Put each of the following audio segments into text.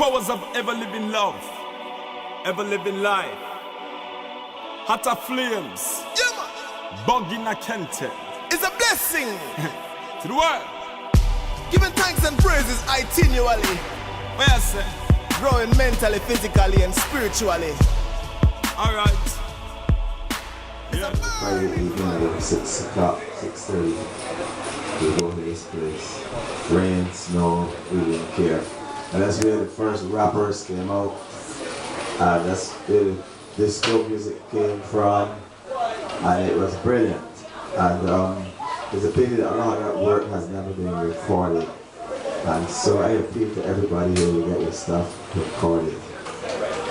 powers of ever-living love, ever-living life. Hotter flames, bugging a Kente. It's a blessing to the world. Giving thanks and praises itinerally. What you say? Growing mentally, physically, and spiritually. Alright. Yeah. Friday evening at 6 o'clock, 6:30. We go to this place. Rain, snow, we didn't care. And that's where the first rappers came out. That's where disco music came from. And it was brilliant. And it's a pity that a lot of that work has never been recorded. And so I appeal to everybody who will get your stuff recorded.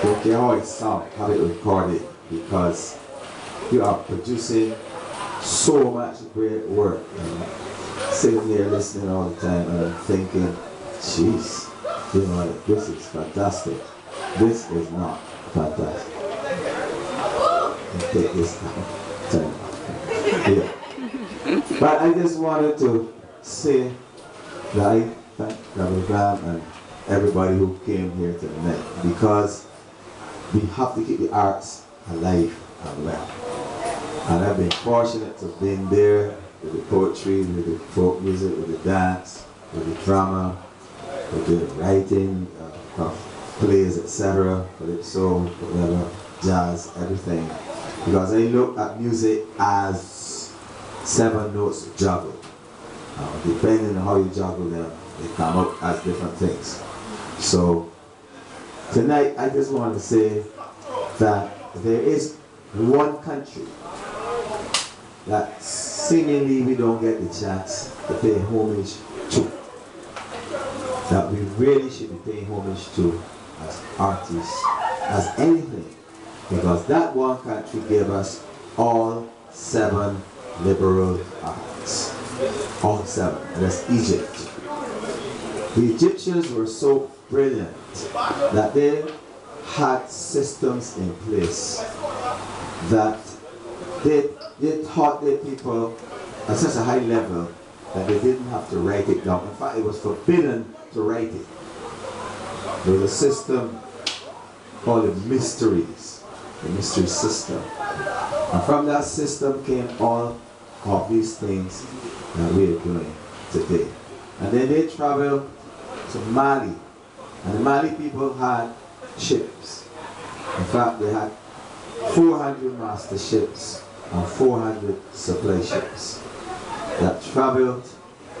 Don't care how it sounds, have it recorded, because you are producing so much great work. Sitting there listening all the time and I'm thinking, jeez, you know, this is fantastic. This is not fantastic. And take this time. Yeah. But I just wanted to say that I thank Brother Graham and everybody who came here tonight, because we have to keep the arts alive and well. And I've been fortunate to have been there with the poetry, with the folk music, with the dance, with the drama, with the writing of plays, etc., calypso, whatever, jazz, everything. Because I look at music as 7 notes to juggle. Depending on how you juggle them, they come up as different things. So tonight I just want to say that there is one country that seemingly we don't get the chance to pay homage to, that we really should be paying homage to as artists, as anything, because that one country gave us all 7 liberal arts. All 7, and that's Egypt. The Egyptians were so brilliant that they had systems in place that they taught their people at such a high level that they didn't have to write it down. In fact, it was forbidden to write it. There was a system called the mysteries, the mystery system. And from that system came all of these things that we are doing today. And then they traveled to Mali. And the Mali people had ships. In fact, they had 400 master ships and 400 supply ships that traveled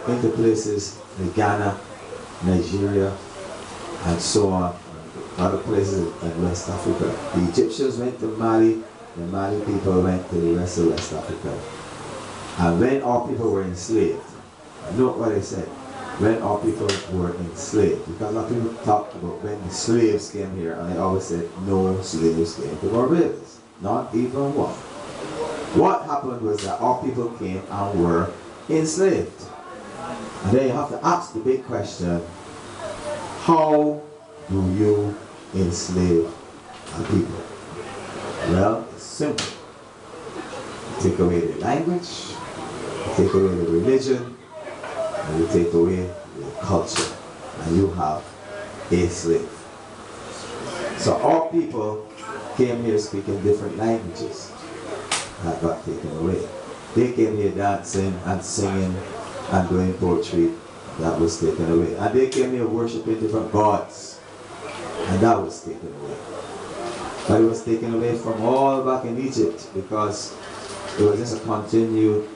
into places like Ghana, Nigeria, and so on, other places in West Africa. The Egyptians went to Mali, the Mali people went to the rest of West Africa. And when our people were enslaved, note what I said, when our people were enslaved, because a lot of people talk about when the slaves came here, and I always said no slaves came to Barbados, not even one. What happened was that our people came and were enslaved. And then you have to ask the big question, how do you enslave a people? Well, it's simple. You take away the language, you take away the religion, and you take away the culture, and you have a slave. So our people came here speaking different languages that got taken away. They came here dancing and singing and doing poetry that was taken away. And they came here worshiping different gods, and that was taken away. But it was taken away from all back in Egypt, because it was just a continued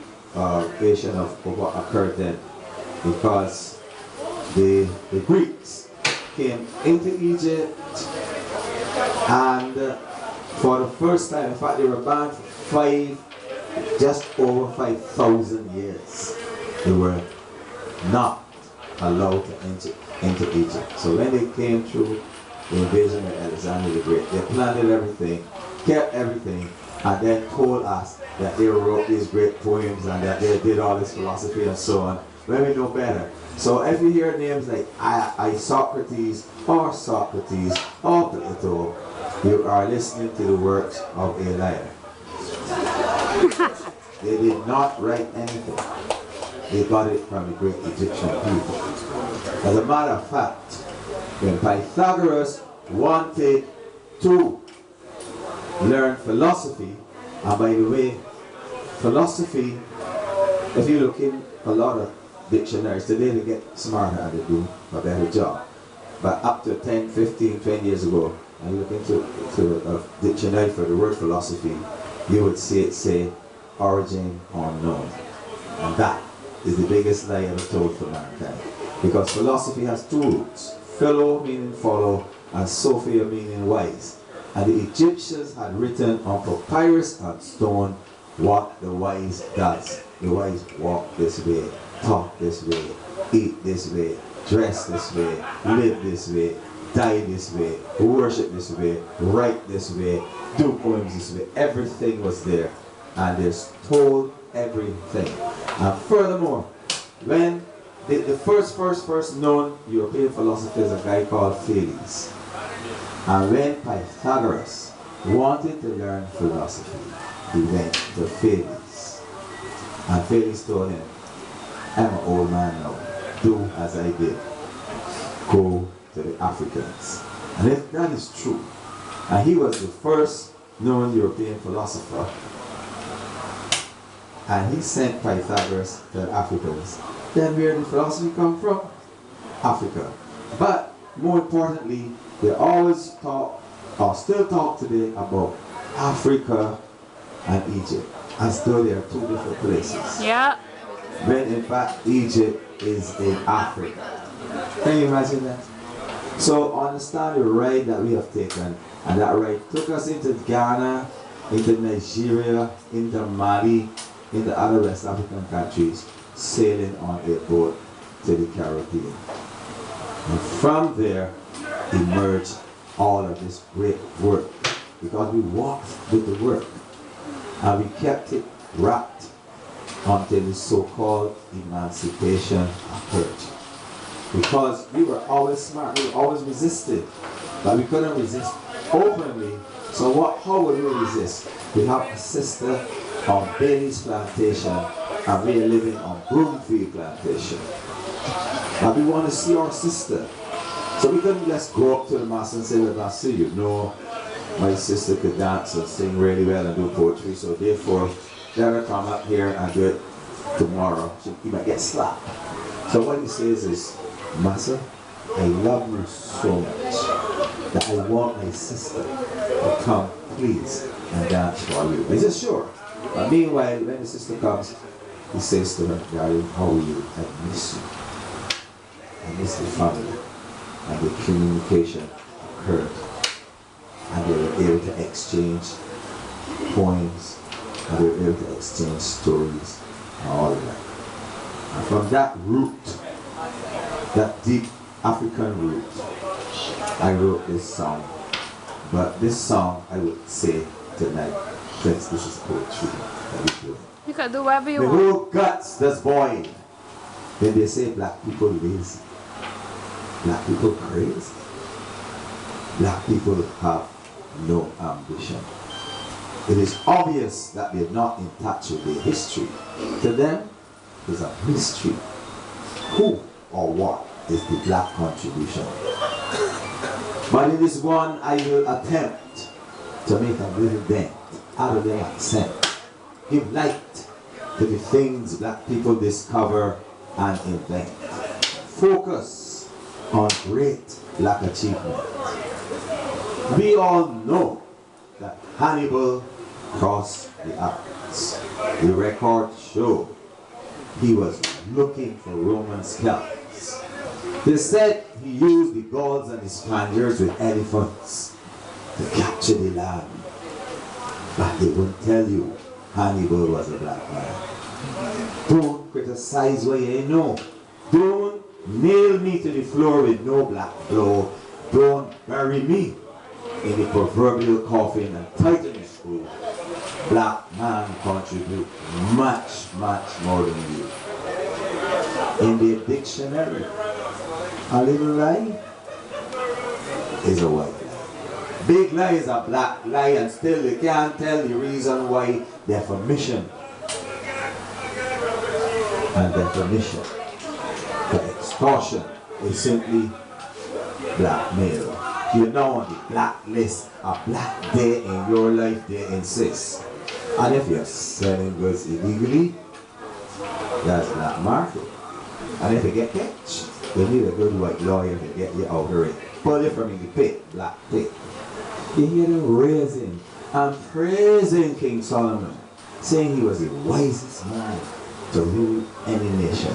creation of what occurred then, because the Greeks came into Egypt, and for the first time, in fact they were banned for just over 5,000 years. They were not allowed to enter into Egypt. So when they came through the invasion of Alexander the Great, they planted everything, kept everything, and then told us that they wrote these great poems and that they did all this philosophy and so on, when we know better. So if you hear names like Socrates or Plato, you are listening to the works of a liar. They did not write anything. They got it from the great Egyptian people. As a matter of fact, When Pythagoras wanted to learn philosophy, and by the way, philosophy, if you look in a lot of dictionaries today, they get smarter and they do a better job. But up to 10, 15, 20 years ago, and you look into a dictionary for the word philosophy, you would see it say origin unknown. And that is the biggest lie ever told for mankind. Because philosophy has two roots. Philo meaning follow, and Sophia meaning wise. And the Egyptians had written on papyrus and stone what the wise does. The wise walk this way, talk this way, eat this way, dress this way, live this way, die this way, worship this way, write this way, do poems this way. Everything was there, and they told everything. And furthermore, when the first known European philosopher is a guy called Thales. And when Pythagoras wanted to learn philosophy, he went to Thales. And Thales told him, I'm an old man now, do as I did. Go to the Africans. And if that is true, and he was the first known European philosopher, and he sent Pythagoras to the Africans, then where did philosophy come from? Africa. But more importantly, they always talk, or still talk today, about Africa and Egypt, as though they are two different places. Yeah. When in fact Egypt is in Africa. Can you imagine that? So understand the ride that we have taken, and that ride took us into Ghana, into Nigeria, into Mali, into other West African countries, sailing on a boat to the Caribbean. And from there emerged all of this great work, because we walked with the work and we kept it wrapped until the so-called emancipation occurred. Because we were always smart, we were always resisted, but we couldn't resist openly. So how would we resist? We have a sister on Bailey's plantation, and we are living on Broomfield plantation. But we want to see our sister. So we couldn't just go up to the master and say, well, I see you. No, my sister could dance and sing really well and do poetry, so therefore, let her come up here and do it tomorrow. He might get slapped. So what he says is, Master, I love you so much that I want my sister to come, please, and dance for you. He says, sure. But meanwhile, when the sister comes, he says to her, darling, how are you? I miss you. I miss the family. And the communication occurred. And they were able to exchange poems, and they were able to exchange stories, and all of that. And from that root, that deep African root, I wrote this song. But this song, I would say tonight, since this is poetry that we do. You can do whatever you The want. whole guts that's boiled when they say black people lazy, black people crazy, black people have no ambition. It is obvious that they're not in touch with their history. To them, there's a mystery. Who or what is the black contribution? But in this one, I will attempt to make a little dent out of their accent. Give light to the things black people discover and invent. Focus on great black achievement. We all know that Hannibal crossed the Alps. The records show he was looking for Roman scalps. They said he used the Gauls and the Spaniards with elephants to capture the land. But they won't tell you Hannibal was a black man. Don't criticize what you know. Don't nail me to the floor with no black blow. Don't bury me in the proverbial coffin and tighten the screw. Black man contribute much, much more than you. In the dictionary, a little lie is a white lie. Big lie is a black lie, and still they can't tell the reason why. Defamation and defamation for extortion is simply black male. You know on the black list, a black day in your life they insist. And if you're selling goods illegally, that's black market. And if you get catch, you need a good white lawyer to get you out of it. Pull you from in the pit, black pit. You hear them raising and praising King Solomon, saying he was the wisest man to rule any nation.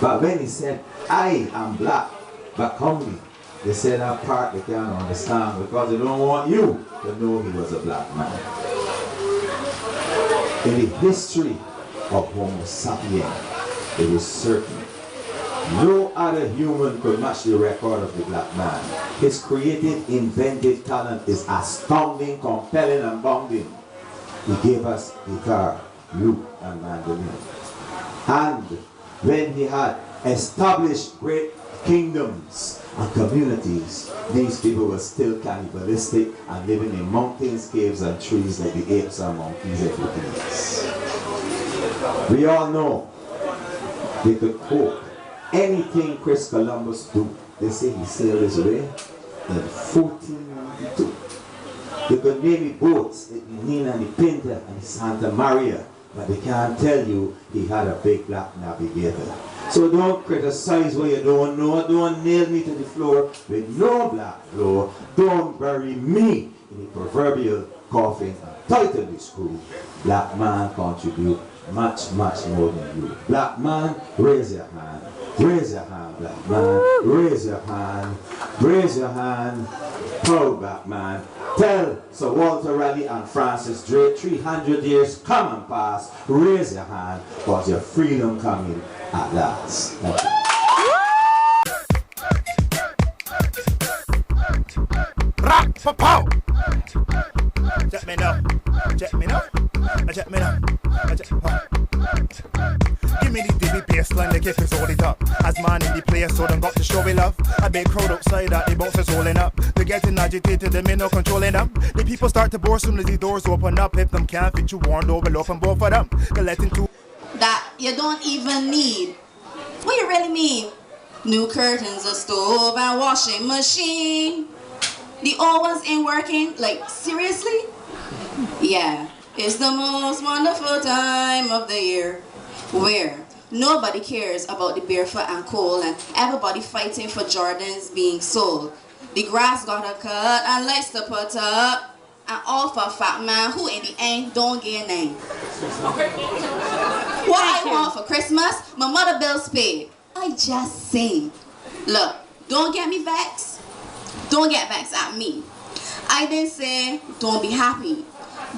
But when he said, I am black, but humbly, they said that part they can't understand because they don't want you to know he was a black man. In the history of Homo sapiens, it is certain no other human could match the record of the black man. His creative, inventive talent is astounding, compelling, and bounding. He gave us guitar, lute, and mandolin. And when he had established great kingdoms and communities, these people were still cannibalistic and living in mountains, caves, and trees like the apes and monkeys every place. We all know they could cope. Anything Chris Columbus do, they say he sailed his way in 1492. They could name the boats, the Nina and the Pinta and the Santa Maria, but they can't tell you he had a big black navigator. So don't criticize what you don't know. Don't nail me to the floor with no black floor. Don't bury me in the proverbial coffin and tighten the screw. Black man contribute much, much more than you. Black man, raise your hand. Raise your hand, black man. Raise your hand. Raise your hand. Proud black man. Tell Sir Walter Raleigh and Francis Drake 300 years come and pass. Raise your hand, because your freedom coming at last. Thank you. Rock for pow. Check me now. Check me now. Check me now. Give me the DB bassline, the kick is all it up. As man in the place, so them got to show me love. A big crowd outside that the bouncers rolling up. They're getting agitated, them ain't no controlling them. The people start to bore soon as the doors open up. If them can't fit you, warned over, open both of them. They're letting two. That you don't even need. What you really mean? New curtains, a stove, and washing machine. The old ones ain't working? Like, seriously? Yeah, it's the most wonderful time of the year where nobody cares about the barefoot and cold and everybody fighting for Jordans being sold. The grass got a cut and lights to put up, and all for a fat man who in the end don't get a name. What I want for Christmas, my mother bills paid. I just say, look, don't get me vexed. Don't get vexed at me. I didn't say don't be happy.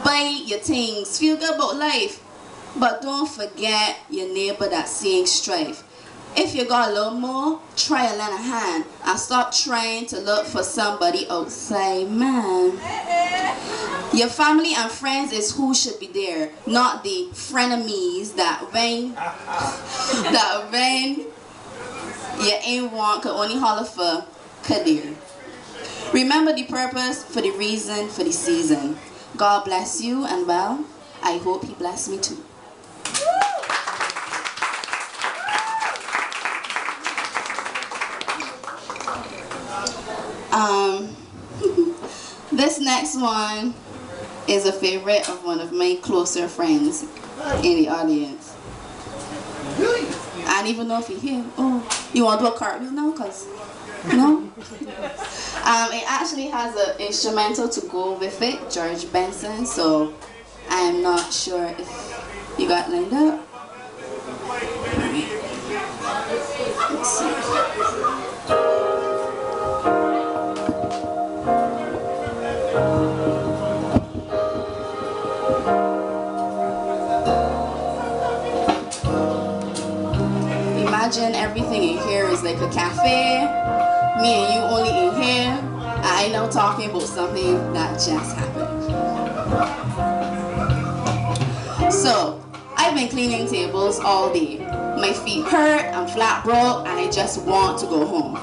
Buy your things, feel good about life. But don't forget your neighbor that's seeing strife. If you got a little more, try to lend a hand and stop trying to look for somebody outside, man. Your family and friends is who should be there, not the frenemies that when you ain't want could only holler for Kadir. Remember the purpose for the reason for the season. God bless you, and well, I hope he bless me too. This next one is a favorite of one of my closer friends in the audience. I don't even know if he's here. Oh, you want to do a cartwheel now? Cause no. It actually has an instrumental to go with it, George Benson. So I'm not sure if you got lined up. Let's see. Imagine everything in here is like a cafe. Me and you only in here. I know talking about something that just happened. So, I've been cleaning tables all day. My feet hurt, I'm flat broke, and I just want to go home.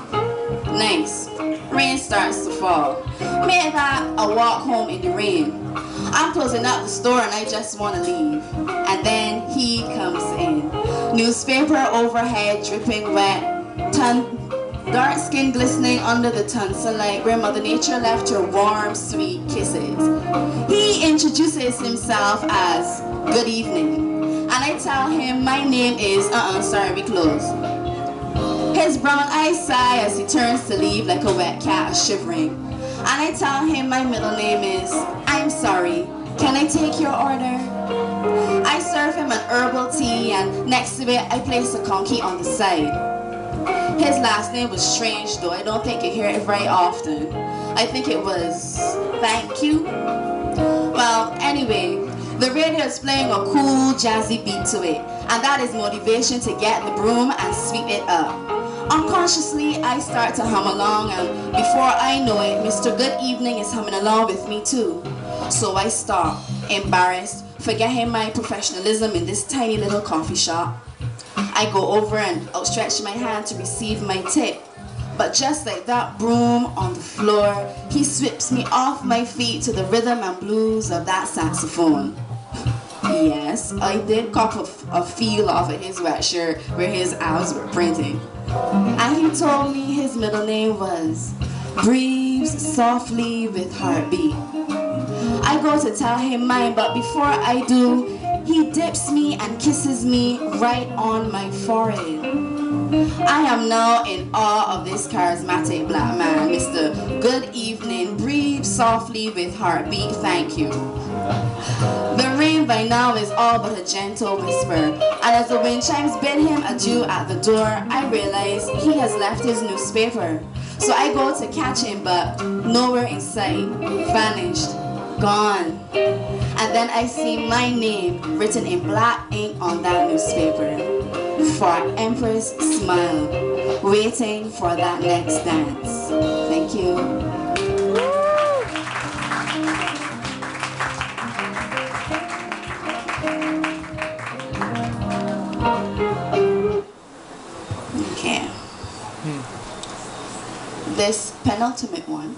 Nice. Rain starts to fall. Maybe I walk home in the rain. I'm closing up the store and I just want to leave. And then he comes in. Newspaper overhead dripping wet. dark skin glistening under the sunlight where Mother Nature left her warm, sweet kisses. He introduces himself as good evening, and I tell him my name is, sorry, we close. His brown eyes sigh as he turns to leave like a wet cat shivering, and I tell him my middle name is, I'm sorry, can I take your order? I serve him an herbal tea, and next to it I place a conky on the side. His last name was strange though, I don't think you hear it very often. I think it was thank you. Well, anyway, the radio is playing a cool jazzy beat to it, and that is motivation to get the broom and sweep it up. Unconsciously, I start to hum along, and before I know it, Mr. Good Evening is humming along with me too. So I stop, embarrassed, forgetting my professionalism in this tiny little coffee shop. I go over and outstretch my hand to receive my tip. But just like that broom on the floor, he sweeps me off my feet to the rhythm and blues of that saxophone. Yes, I did cop a feel off of his wet shirt where his abs were printing. And he told me his middle name was Breathes Softly with Heartbeat. I go to tell him mine, but before I do, he dips me and kisses me right on my forehead. I am now in awe of this charismatic black man, Mr. Good Evening, Breathe Softly with Heartbeat, thank you. The rain by now is all but a gentle whisper, and as the wind chimes bid him adieu at the door, I realize he has left his newspaper. So I go to catch him, but nowhere in sight, vanished, gone. And then I see my name written in black ink on that newspaper. For Empress Smile, waiting for that next dance. Thank you. Okay. This penultimate one.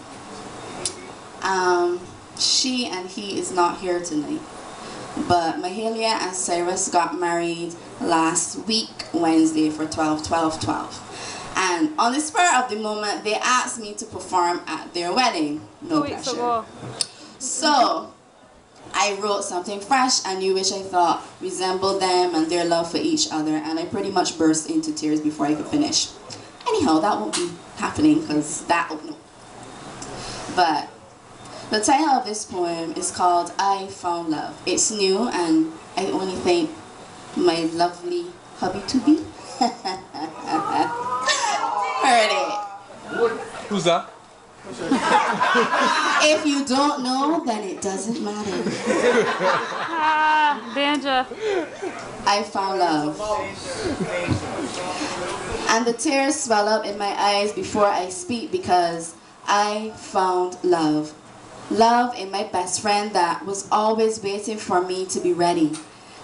She and he is not here tonight, but Mahalia and Cyrus got married last week, Wednesday, for 12/12/12. And on the spur of the moment, they asked me to perform at their wedding. No pressure. So I wrote something fresh and new which I thought resembled them and their love for each other, and I pretty much burst into tears before I could finish. Anyhow, that won't be happening because that, no. But the title of this poem is called I Found Love. It's new, and I only thank my lovely hubby-to-be. Heard it. Who's that? If you don't know, then it doesn't matter. Banja. I found love. And the tears swell up in my eyes before I speak because I found love. Love in my best friend that was always waiting for me to be ready.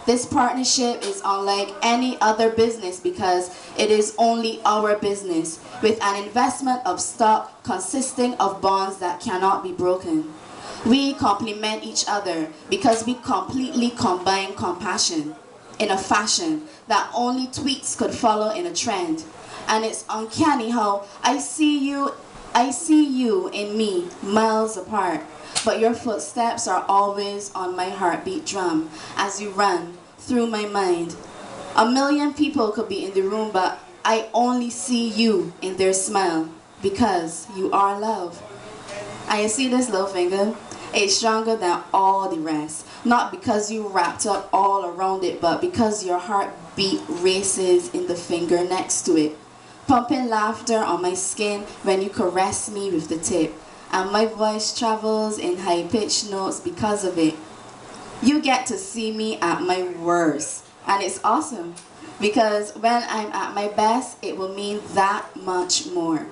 This partnership is unlike any other business because it is only our business, with an investment of stock consisting of bonds that cannot be broken. We complement each other because we completely combine compassion in a fashion that only tweets could follow in a trend. And it's uncanny how I see you in me miles apart, but your footsteps are always on my heartbeat drum as you run through my mind. A million people could be in the room, but I only see you in their smile because you are love. And you see this little finger? It's stronger than all the rest. Not because you wrapped up all around it, but because your heartbeat races in the finger next to it. Pumping laughter on my skin when you caress me with the tip. And my voice travels in high-pitched notes because of it. You get to see me at my worst. And it's awesome. Because when I'm at my best, it will mean that much more.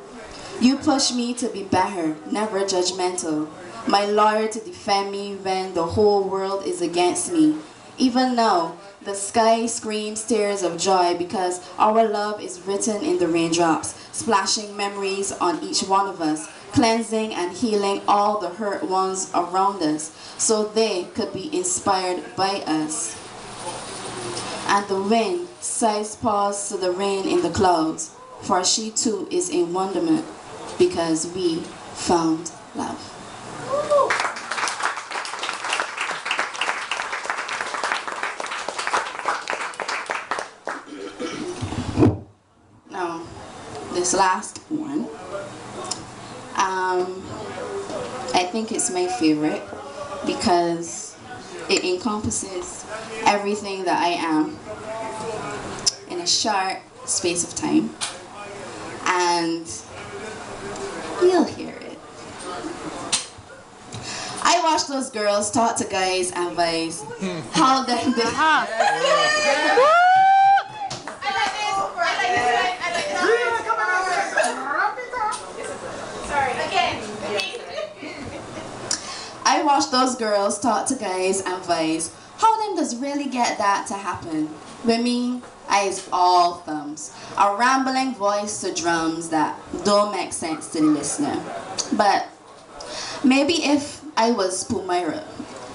You push me to be better, never judgmental. My lawyer to defend me when the whole world is against me. Even now, the sky screams tears of joy because our love is written in the raindrops, splashing memories on each one of us, cleansing and healing all the hurt ones around us, so they could be inspired by us. And the wind sighs pause to the rain in the clouds, for she too is a wonderment, because we found love. Now, this last one, I think it's my favorite because it encompasses everything that I am in a short space of time, and you'll hear it. I watch those girls talk to guys and vice how they I watch those girls talk to guys and vice how them does really get that to happen. With me, I's all thumbs. A rambling voice to drums that don't make sense to the listener. But maybe if I was Pumaira,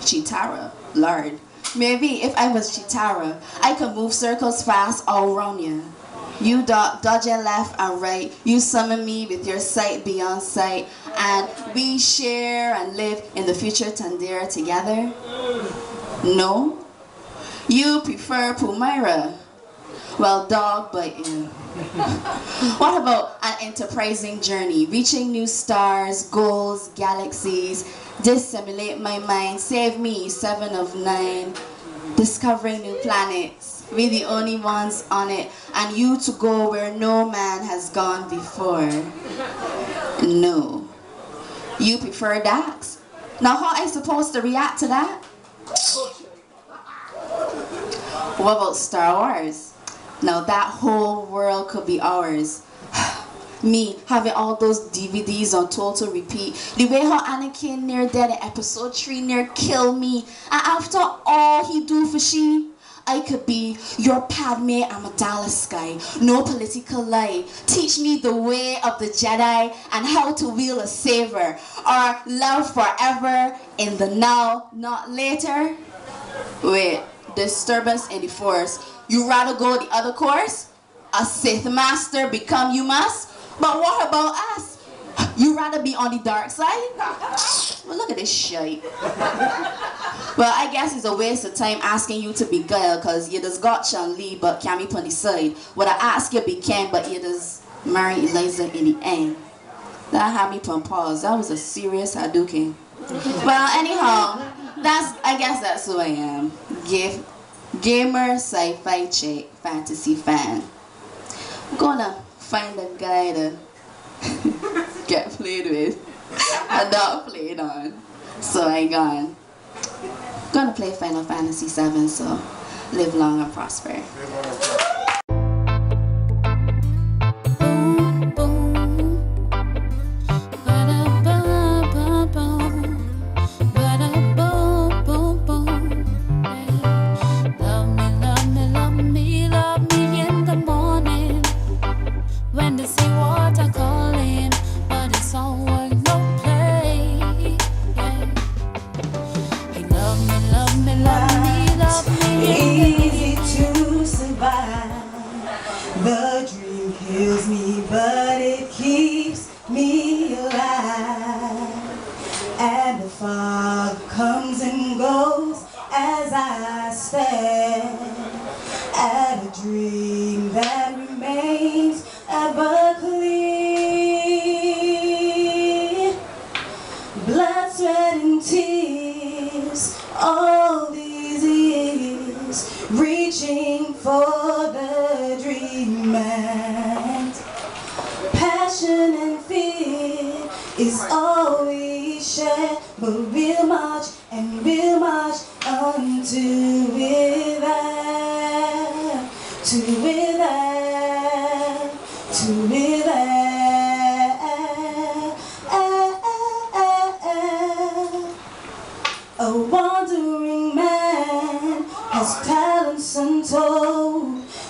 Chitara, Lord. Maybe if I was Chitara, I could move circles fast all around you. You dodge your left and right. You summon me with your sight beyond sight. And we share and live in the future Tandera together. No? You prefer Pumaira. Well, dog bite you. What about an enterprising journey, reaching new stars, goals, galaxies, dissimulate my mind, save me, 7 of 9, discovering new planets, we the only ones on it, and you to go where no man has gone before. No. You prefer Dax. Now how am I supposed to react to that? What about Star Wars? Now that whole world could be ours. Me having all those DVDs on total repeat. The way how Anakin near dead in episode 3 near kill me. And after all he do for she, I could be your Padme Amidala Sky. No political lie. Teach me the way of the Jedi and how to wield a saber. Or love forever in the now, not later. Wait, disturbance in the force. You rather go the other course? A Sith master become you must? But what about us? You rather be on the dark side? Well, look at this shit. Well, I guess it's a waste of time asking you to be girl, cause you just got Chun-Li but can't be on the side. What I ask you be Ken, but you just marry Eliza in the end. That had me on pause. That was a serious Hadouken. Well, anyhow, I guess that's who I am. Gamer, sci-fi chick, fantasy fan. I'm gonna find a guy to get played with and not played on. So I gone. Gonna play Final Fantasy 7, so live long and prosper.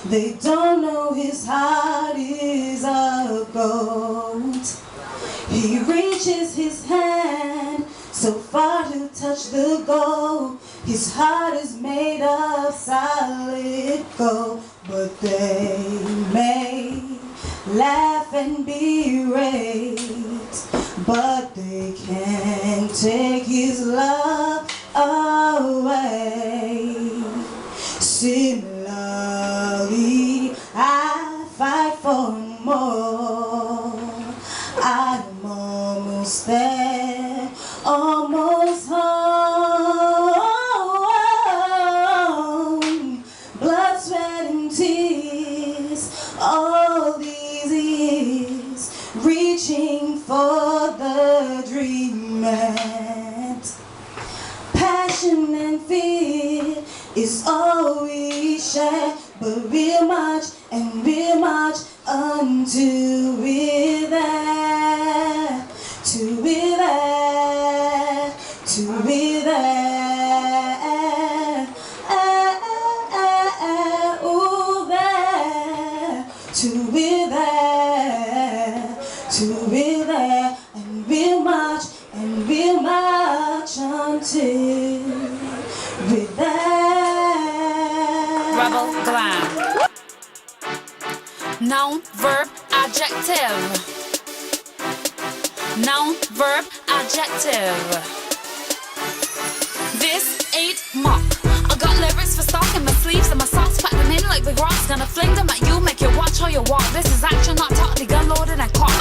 They don't know his heart is a gold. He reaches his hand so far to touch the gold. His heart is made of solid gold, but they may laugh and berate, but they can't take his love away. Similarly, I fight for more. I'm almost there, almost home. Blood, sweat, and tears, all these years, reaching for the dream. And passion and fear is all we share, but we're much and we're much until we're there, till we're there, till we're there, ooh, there, till we're there, till we're there, and we're much until we're there. Rebel Glam. Noun, verb, adjective. Noun, verb, adjective. This ain't mock. I got lyrics for stock in my sleeves and my socks. Pack them in like the rocks. Gonna fling them at you, make you watch how you walk. This is action, not talk. The gun loaded and cocked.